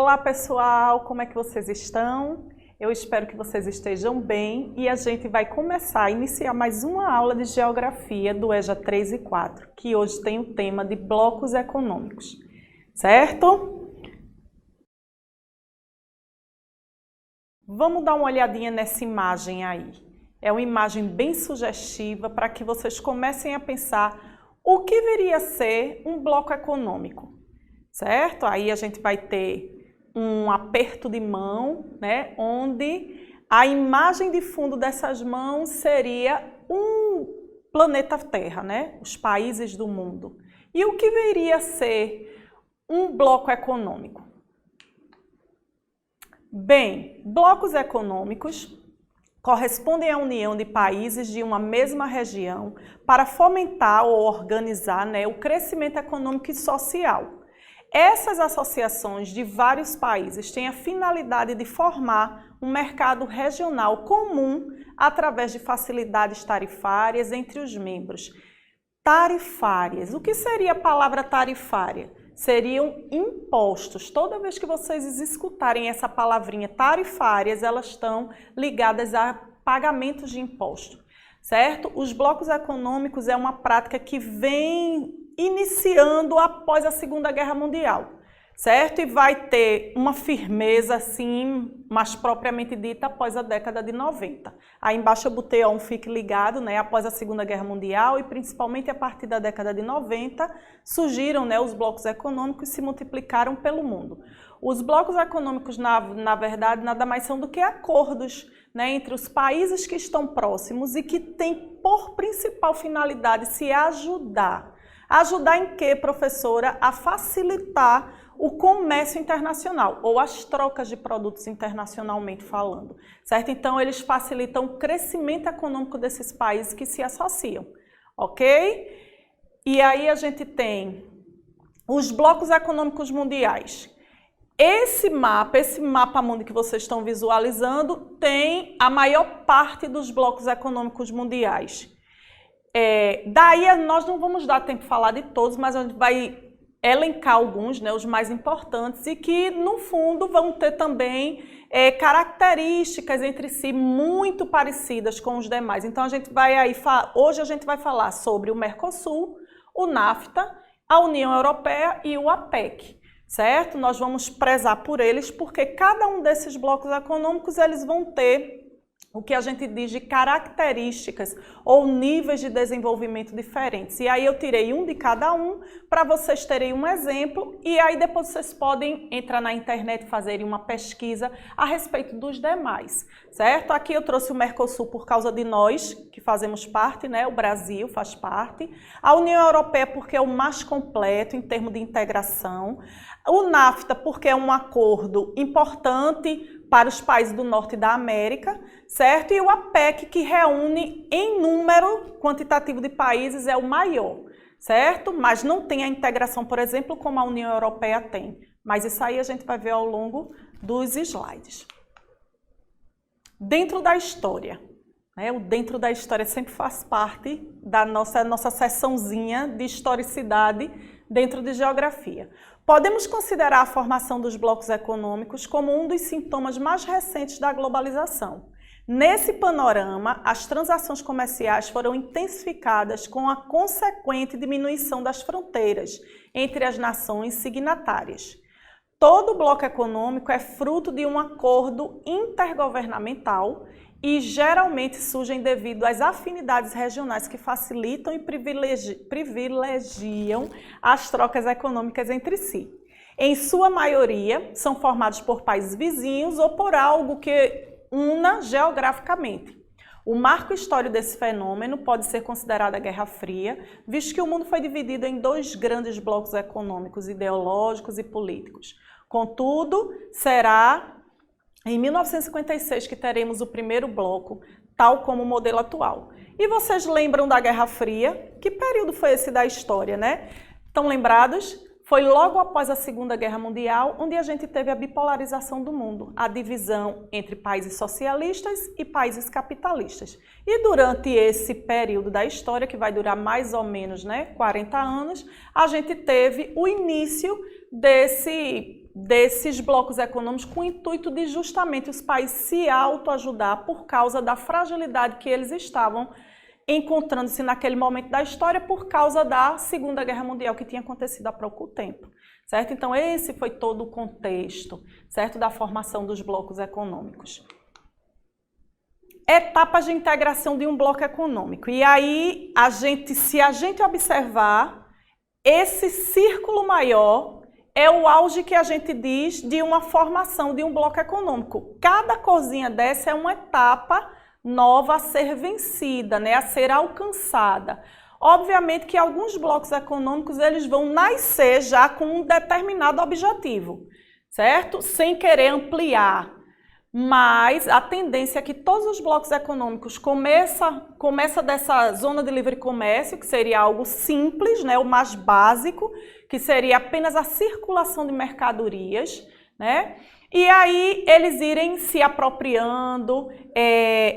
Olá pessoal, como é que vocês estão? Eu espero que vocês estejam bem e a gente vai iniciar mais uma aula de Geografia do EJA 3 e 4, que hoje tem o tema de blocos econômicos, certo? Vamos dar uma olhadinha nessa imagem aí. É uma imagem bem sugestiva para que vocês comecem a pensar o que viria a ser um bloco econômico, certo? Aí a gente vai ter um aperto de mão, né, onde a imagem de fundo dessas mãos seria um planeta Terra, né, os países do mundo. E o que viria a ser um bloco econômico? Bem, blocos econômicos correspondem à união de países de uma mesma região para fomentar ou organizar, né, o crescimento econômico e social. Essas associações de vários países têm a finalidade de formar um mercado regional comum através de facilidades tarifárias entre os membros. Tarifárias. O que seria a palavra tarifária? Seriam impostos. Toda vez que vocês escutarem essa palavrinha tarifárias, elas estão ligadas a pagamentos de imposto, certo? Os blocos econômicos é uma prática que vem iniciando após a Segunda Guerra Mundial, certo? E vai ter uma firmeza assim, mais propriamente dita, após a década de 90. Aí embaixo eu botei um fique ligado, né? Após a Segunda Guerra Mundial e principalmente a partir da década de 90, surgiram, né, os blocos econômicos e se multiplicaram pelo mundo. Os blocos econômicos, na verdade, nada mais são do que acordos, né, entre os países que estão próximos e que têm por principal finalidade se ajudar. Ajudar em quê, professora? A facilitar o comércio internacional ou as trocas de produtos internacionalmente falando, certo? Então, eles facilitam o crescimento econômico desses países que se associam, ok? E aí a gente tem os blocos econômicos mundiais. Esse mapa mundo que vocês estão visualizando tem a maior parte dos blocos econômicos mundiais. Daí nós não vamos dar tempo de falar de todos, mas a gente vai elencar alguns, né, os mais importantes e que no fundo vão ter também características entre si muito parecidas com os demais. Então hoje a gente vai falar sobre o Mercosul, o NAFTA, a União Europeia e o APEC, certo? Nós vamos prezar por eles porque cada um desses blocos econômicos eles vão ter o que a gente diz de características ou níveis de desenvolvimento diferentes. E aí eu tirei um de cada um para vocês terem um exemplo e aí depois vocês podem entrar na internet e fazerem uma pesquisa a respeito dos demais, certo? Aqui eu trouxe o Mercosul por causa de nós, que fazemos parte, né? O Brasil faz parte. A União Europeia porque é o mais completo em termos de integração. O NAFTA porque é um acordo importante para os países do norte da América, certo? E o APEC, que reúne em número quantitativo de países, é o maior, certo? Mas não tem a integração, por exemplo, como a União Europeia tem. Mas isso aí a gente vai ver ao longo dos slides. Dentro da história, né? O dentro da história sempre faz parte da nossa seçãozinha de historicidade dentro de geografia. Podemos considerar a formação dos blocos econômicos como um dos sintomas mais recentes da globalização. Nesse panorama, as transações comerciais foram intensificadas com a consequente diminuição das fronteiras entre as nações signatárias. Todo bloco econômico é fruto de um acordo intergovernamental e geralmente surgem devido às afinidades regionais que facilitam e privilegiam as trocas econômicas entre si. Em sua maioria, são formados por países vizinhos ou por algo que una geograficamente. O marco histórico desse fenômeno pode ser considerado a Guerra Fria, visto que o mundo foi dividido em dois grandes blocos econômicos, ideológicos e políticos. Contudo, será em 1956 que teremos o primeiro bloco, tal como o modelo atual. E vocês lembram da Guerra Fria? Que período foi esse da história, né? Estão lembrados? Foi logo após a Segunda Guerra Mundial, onde a gente teve a bipolarização do mundo, a divisão entre países socialistas e países capitalistas. E durante esse período da história, que vai durar mais ou menos, né, 40 anos, a gente teve o início desses blocos econômicos com o intuito de justamente os países se autoajudar por causa da fragilidade que eles estavam encontrando-se naquele momento da história por causa da Segunda Guerra Mundial que tinha acontecido há pouco tempo, certo? Então esse foi todo o contexto, certo, da formação dos blocos econômicos. Etapas de integração de um bloco econômico. E aí, se a gente observar, esse círculo maior é o auge que a gente diz de uma formação de um bloco econômico. Cada corzinha dessa é uma etapa nova a ser vencida, né, a ser alcançada. Obviamente que alguns blocos econômicos eles vão nascer já com um determinado objetivo, certo? Sem querer ampliar. Mas a tendência é que todos os blocos econômicos começa dessa zona de livre comércio, que seria algo simples, né, o mais básico, que seria apenas a circulação de mercadorias, né? E aí eles irem se apropriando,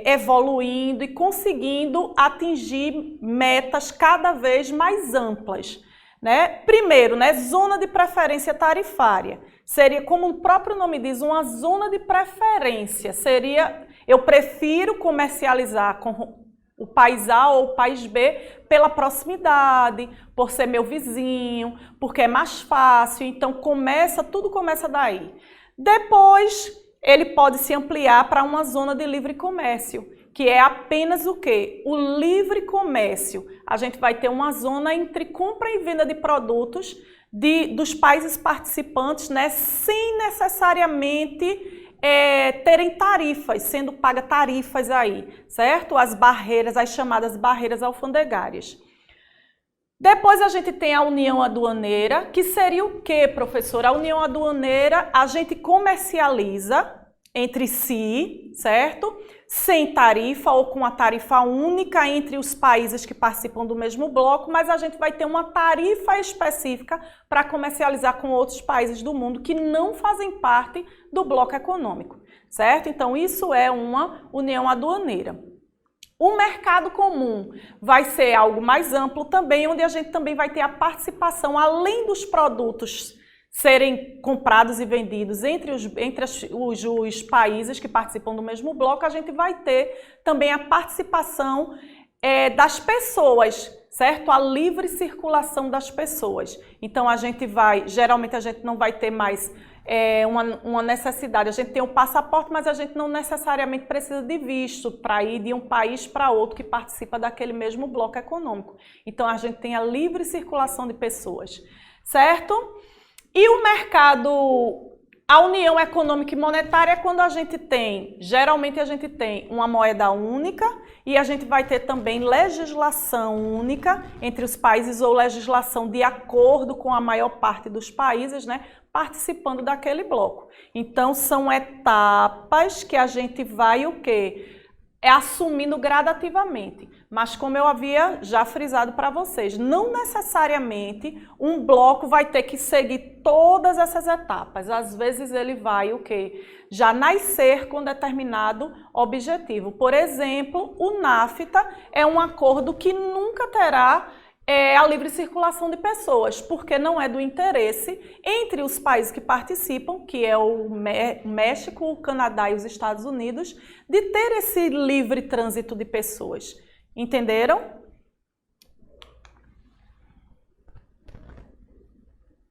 evoluindo e conseguindo atingir metas cada vez mais amplas, né? Primeiro, né, zona de preferência tarifária. Seria, como o próprio nome diz, uma zona de preferência. Seria, eu prefiro comercializar com o país A ou o país B pela proximidade, por ser meu vizinho, porque é mais fácil. Então, tudo começa daí. Depois, ele pode se ampliar para uma zona de livre comércio, que é apenas o quê? O livre comércio. A gente vai ter uma zona entre compra e venda de produtos dos países participantes, né, sem necessariamente terem tarifas, sendo pagas tarifas aí, certo? As barreiras, as chamadas barreiras alfandegárias. Depois a gente tem a união aduaneira, que seria o quê, professora? A união aduaneira, a gente comercializa entre si, certo? Sem tarifa ou com a tarifa única entre os países que participam do mesmo bloco, mas a gente vai ter uma tarifa específica para comercializar com outros países do mundo que não fazem parte do bloco econômico, certo? Então isso é uma união aduaneira. O mercado comum vai ser algo mais amplo também, onde a gente também vai ter a participação, além dos produtos serem comprados e vendidos entre os países que participam do mesmo bloco, a gente vai ter também a participação das pessoas, certo? A livre circulação das pessoas. Então, geralmente a gente não vai ter mais uma necessidade. A gente tem um passaporte, mas a gente não necessariamente precisa de visto para ir de um país para outro que participa daquele mesmo bloco econômico. Então, a gente tem a livre circulação de pessoas, certo? E o mercado, a união econômica e monetária é quando geralmente a gente tem uma moeda única e a gente vai ter também legislação única entre os países ou legislação de acordo com a maior parte dos países, né, participando daquele bloco. Então, são etapas que a gente vai o quê? Assumindo gradativamente. Mas como eu havia já frisado para vocês, não necessariamente um bloco vai ter que seguir todas essas etapas. Às vezes ele vai o quê? Já nascer com determinado objetivo. Por exemplo, o NAFTA é um acordo que nunca terá a livre circulação de pessoas, porque não é do interesse entre os países que participam, que é o México, o Canadá e os Estados Unidos, de ter esse livre trânsito de pessoas. Entenderam?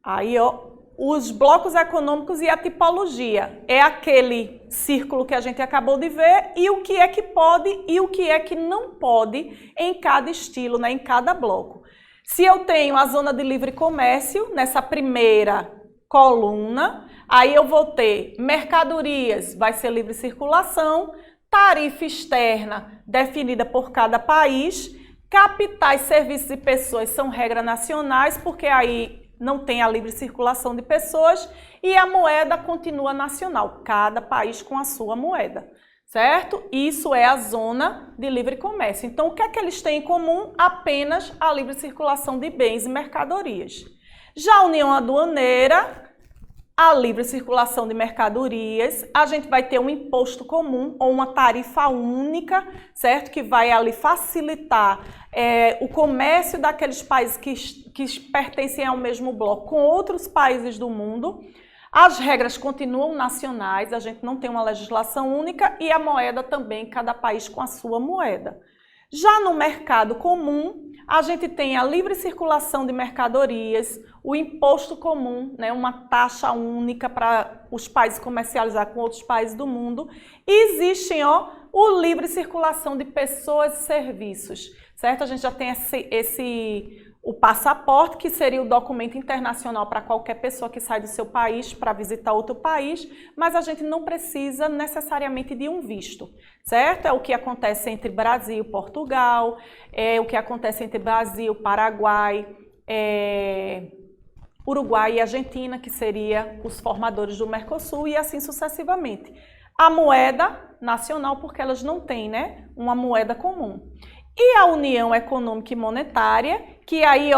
Aí, ó, os blocos econômicos e a tipologia. É aquele círculo que a gente acabou de ver e o que é que pode e o que é que não pode em cada estilo, né, em cada bloco. Se eu tenho a zona de livre comércio, nessa primeira coluna, aí eu vou ter mercadorias, vai ser livre circulação, tarifa externa definida por cada país, capitais, serviços e pessoas são regras nacionais, porque aí não tem a livre circulação de pessoas, e a moeda continua nacional, cada país com a sua moeda. Certo? Isso é a zona de livre comércio. Então, o que é que eles têm em comum? Apenas a livre circulação de bens e mercadorias. Já a união aduaneira a livre circulação de mercadorias, a gente vai ter um imposto comum ou uma tarifa única, certo? Que vai ali facilitar o comércio daqueles países que pertencem ao mesmo bloco com outros países do mundo. As regras continuam nacionais, a gente não tem uma legislação única e a moeda também, cada país com a sua moeda. Já no mercado comum, a gente tem a livre circulação de mercadorias, o imposto comum, né, uma taxa única para os países comercializar com outros países do mundo. E existe o livre circulação de pessoas e serviços, certo? A gente já tem o passaporte, que seria o documento internacional para qualquer pessoa que sai do seu país para visitar outro país, mas a gente não precisa necessariamente de um visto, certo? É o que acontece entre Brasil e Portugal, é o que acontece entre Brasil, Paraguai, Uruguai e Argentina, que seria os formadores do Mercosul, e assim sucessivamente. A moeda nacional, porque elas não têm, né, uma moeda comum. E a União Econômica e Monetária, que aí,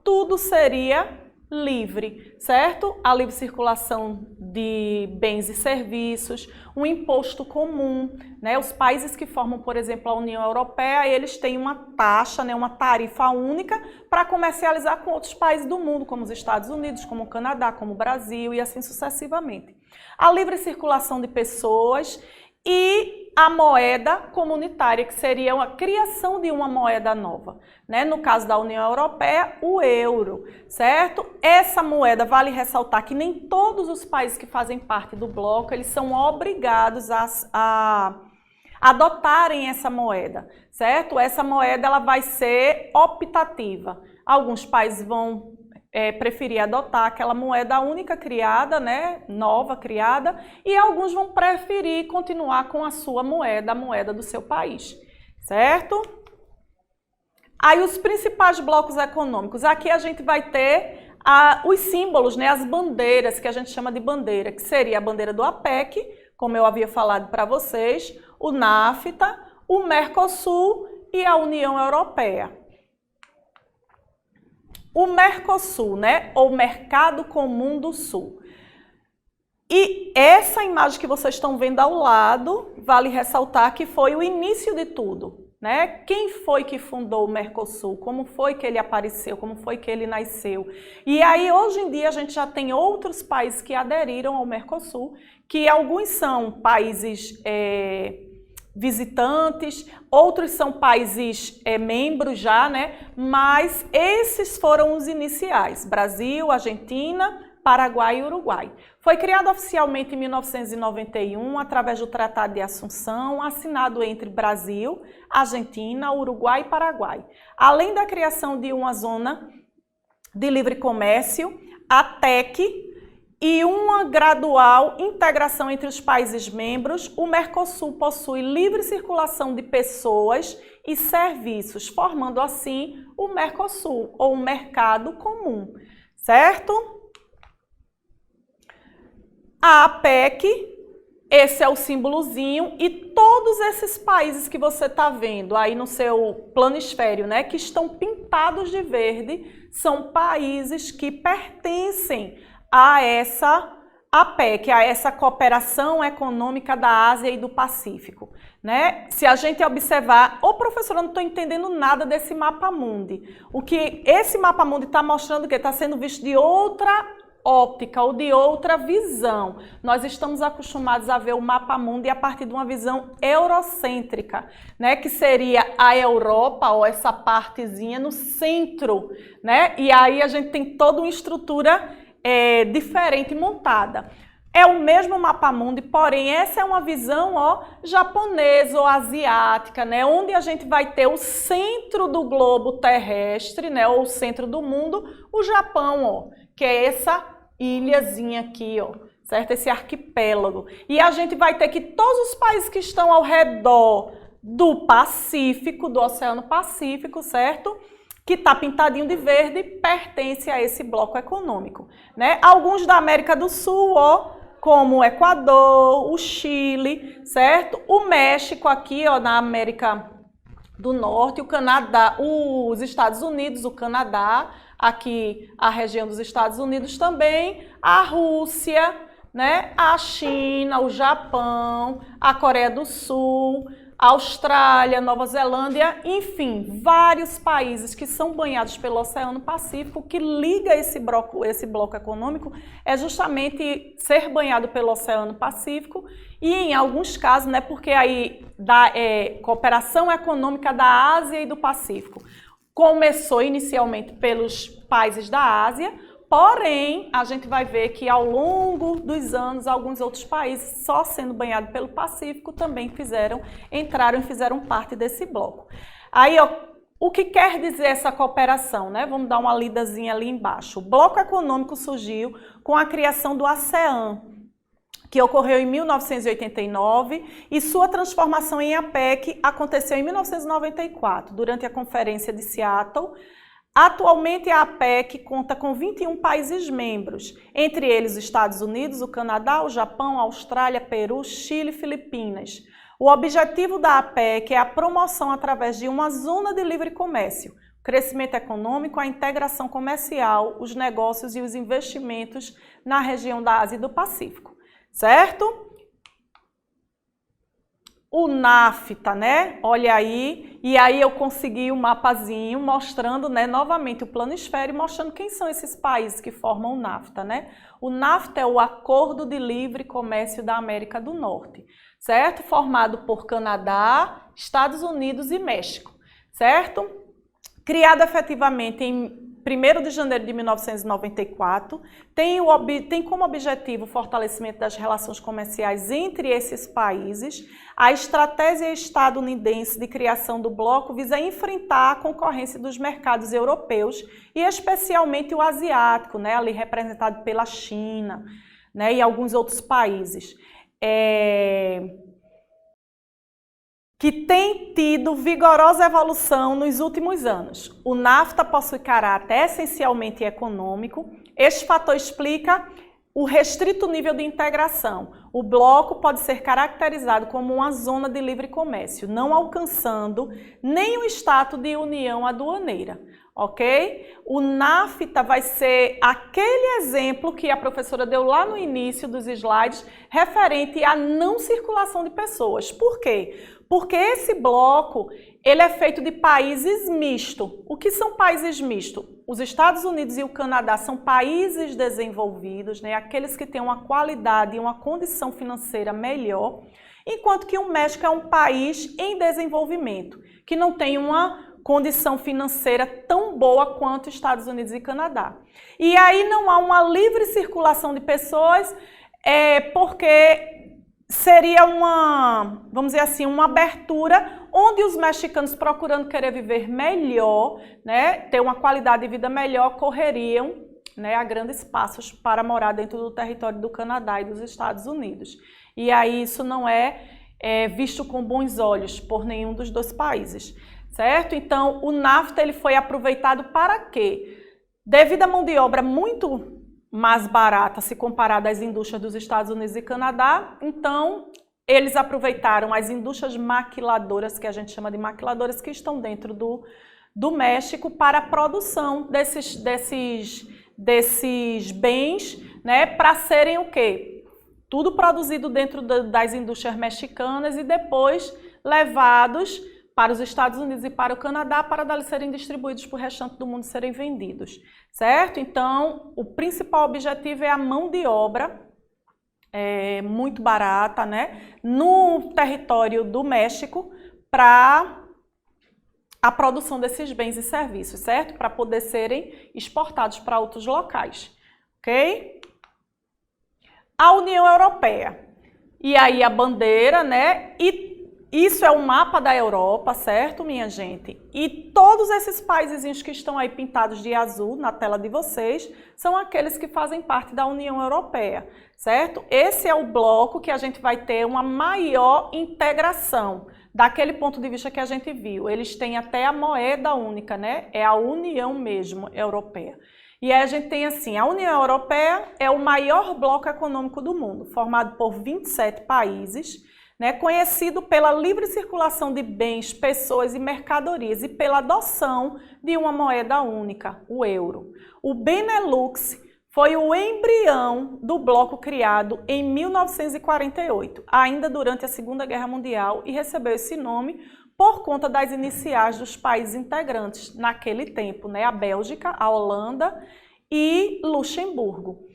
tudo seria livre, certo? A livre circulação de bens e serviços, um imposto comum, né? Os países que formam, por exemplo, a União Europeia, eles têm uma taxa, né, uma tarifa única para comercializar com outros países do mundo, como os Estados Unidos, como o Canadá, como o Brasil e assim sucessivamente. A livre circulação de pessoas e a moeda comunitária, que seria a criação de uma moeda nova, né? No caso da União Europeia, o euro, certo? Essa moeda, vale ressaltar que nem todos os países que fazem parte do bloco, eles são obrigados a adotarem essa moeda, certo? Essa moeda ela vai ser optativa. Alguns países vão preferir adotar aquela moeda única criada, né, nova criada, e alguns vão preferir continuar com a sua moeda, a moeda do seu país, certo? Aí os principais blocos econômicos, aqui a gente vai ter os símbolos, né, as bandeiras, que a gente chama de bandeira, que seria a bandeira do APEC, como eu havia falado para vocês, o NAFTA, o Mercosul e a União Europeia. O Mercosul, né, ou Mercado Comum do Sul. E essa imagem que vocês estão vendo ao lado, vale ressaltar que foi o início de tudo, né? Quem foi que fundou o Mercosul? Como foi que ele apareceu? Como foi que ele nasceu? E aí, hoje em dia, a gente já tem outros países que aderiram ao Mercosul, que alguns são países visitantes, outros são países membros já, né? Mas esses foram os iniciais: Brasil, Argentina, Paraguai e Uruguai. Foi criado oficialmente em 1991 através do Tratado de Assunção, assinado entre Brasil, Argentina, Uruguai e Paraguai. Além da criação de uma zona de livre comércio, a TEC, e uma gradual integração entre os países membros, o Mercosul possui livre circulação de pessoas e serviços, formando assim o Mercosul, ou o Mercado Comum, certo? A APEC, esse é o símbolozinho, e todos esses países que você está vendo aí no seu planisfério, né, que estão pintados de verde, são países que pertencem a essa APEC, a essa cooperação econômica da Ásia e do Pacífico, né? Se a gente observar, professora, eu não estou entendendo nada desse mapa mundi. O que esse mapa mundi está mostrando, que está sendo visto de outra óptica ou de outra visão. Nós estamos acostumados a ver o mapa mundi a partir de uma visão eurocêntrica, né? Que seria a Europa, ou essa partezinha no centro, né? E aí a gente tem toda uma estrutura diferente montada. É o mesmo mapa mundi, porém essa é uma visão japonesa ou asiática, né? Onde a gente vai ter o centro do globo terrestre, né? Ou o centro do mundo, o Japão, que é essa ilhazinha aqui, certo? Esse arquipélago. E a gente vai ter que todos os países que estão ao redor do Pacífico, do Oceano Pacífico, certo? Que está pintadinho de verde, pertence a esse bloco econômico, né? Alguns da América do Sul, como o Equador, o Chile, certo? O México aqui, na América do Norte, o Canadá, os Estados Unidos, o Canadá, aqui a região dos Estados Unidos também, a Rússia, né, a China, o Japão, a Coreia do Sul, a Austrália, Nova Zelândia, enfim, vários países que são banhados pelo Oceano Pacífico. O que liga esse bloco econômico é justamente ser banhado pelo Oceano Pacífico e, em alguns casos, né, porque aí da cooperação econômica da Ásia e do Pacífico começou inicialmente pelos países da Ásia, porém, a gente vai ver que ao longo dos anos, alguns outros países, só sendo banhados pelo Pacífico, também entraram e fizeram parte desse bloco. Aí, ó, o que quer dizer essa cooperação, né? Vamos dar uma lidazinha ali embaixo. O bloco econômico surgiu com a criação do ASEAN, que ocorreu em 1989, e sua transformação em APEC aconteceu em 1994, durante a Conferência de Seattle. Atualmente, a APEC conta com 21 países membros, entre eles os Estados Unidos, o Canadá, o Japão, a Austrália, Peru, Chile e Filipinas. O objetivo da APEC é a promoção através de uma zona de livre comércio, o crescimento econômico, a integração comercial, os negócios e os investimentos na região da Ásia e do Pacífico, certo? O NAFTA, né? Olha aí, e aí eu consegui um mapazinho mostrando, né, novamente o planisfério, mostrando quem são esses países que formam o NAFTA, né? O NAFTA é o Acordo de Livre Comércio da América do Norte, certo? Formado por Canadá, Estados Unidos e México, certo? Criado efetivamente em 1º de janeiro de 1994, tem como objetivo o fortalecimento das relações comerciais entre esses países. A estratégia estadunidense de criação do bloco visa enfrentar a concorrência dos mercados europeus e especialmente o asiático, né, ali representado pela China, né, e alguns outros países. Que tem tido vigorosa evolução nos últimos anos. O NAFTA possui caráter essencialmente econômico. Este fator explica o restrito nível de integração. O bloco pode ser caracterizado como uma zona de livre comércio, não alcançando nem o status de união aduaneira, ok? O NAFTA vai ser aquele exemplo que a professora deu lá no início dos slides, referente à não circulação de pessoas. Por quê? Porque esse bloco, ele é feito de países mistos. O que são países mistos? Os Estados Unidos e o Canadá são países desenvolvidos, né? Aqueles que têm uma qualidade e uma condição financeira melhor, enquanto que o México é um país em desenvolvimento, que não tem uma condição financeira tão boa quanto os Estados Unidos e Canadá. E aí não há uma livre circulação de pessoas, porque seria uma, vamos dizer assim, uma abertura onde os mexicanos, procurando querer viver melhor, né, ter uma qualidade de vida melhor, correriam, né, a grandes passos para morar dentro do território do Canadá e dos Estados Unidos. E aí isso não é visto com bons olhos por nenhum dos dois países, certo? Então, o NAFTA ele foi aproveitado para quê? Devido à mão de obra muito mais barata se comparada às indústrias dos Estados Unidos e Canadá, então eles aproveitaram as indústrias maquiladoras, que a gente chama de maquiladoras, que estão dentro do México para a produção desses bens, né, para serem o quê? Tudo produzido dentro das indústrias mexicanas e depois levados para os Estados Unidos e para o Canadá, para dali serem distribuídos para o restante do mundo, serem vendidos, certo? Então, o principal objetivo é a mão de obra muito barata, né, no território do México, para a produção desses bens e serviços, certo? Para poder serem exportados para outros locais, ok? A União Europeia. E aí a bandeira, né, e isso é o mapa da Europa, certo, minha gente? E todos esses países que estão aí pintados de azul na tela de vocês são aqueles que fazem parte da União Europeia, certo? Esse é o bloco que a gente vai ter uma maior integração, daquele ponto de vista que a gente viu. Eles têm até a moeda única, né? É a União mesmo Europeia. E aí a gente tem assim, a União Europeia é o maior bloco econômico do mundo, formado por 27 países, né, conhecido pela livre circulação de bens, pessoas e mercadorias e pela adoção de uma moeda única, o euro. O Benelux foi o embrião do bloco criado em 1948, ainda durante a Segunda Guerra Mundial, e recebeu esse nome por conta das iniciais dos países integrantes naquele tempo, né, a Bélgica, a Holanda e Luxemburgo.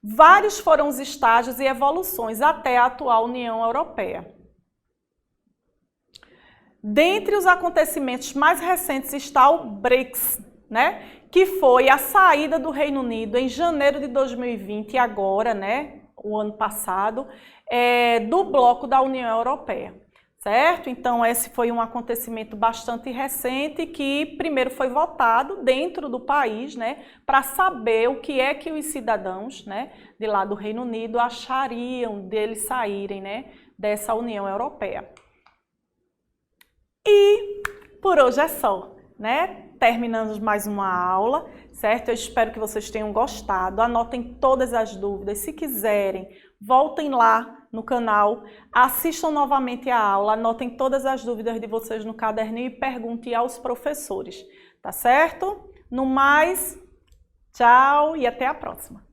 Vários foram os estágios e evoluções até a atual União Europeia. Dentre os acontecimentos mais recentes está o BRICS, né, que foi a saída do Reino Unido em janeiro de 2020, e agora, né, o ano passado, do bloco da União Europeia, certo? Então, esse foi um acontecimento bastante recente que primeiro foi votado dentro do país, né, para saber o que é que os cidadãos, né, de lá do Reino Unido achariam deles saírem, né, dessa União Europeia. E por hoje é só, né? Terminamos mais uma aula, certo? Eu espero que vocês tenham gostado. Anotem todas as dúvidas. Se quiserem, voltem lá no canal, assistam novamente a aula, anotem todas as dúvidas de vocês no caderninho e perguntem aos professores, tá certo? No mais, tchau e até a próxima.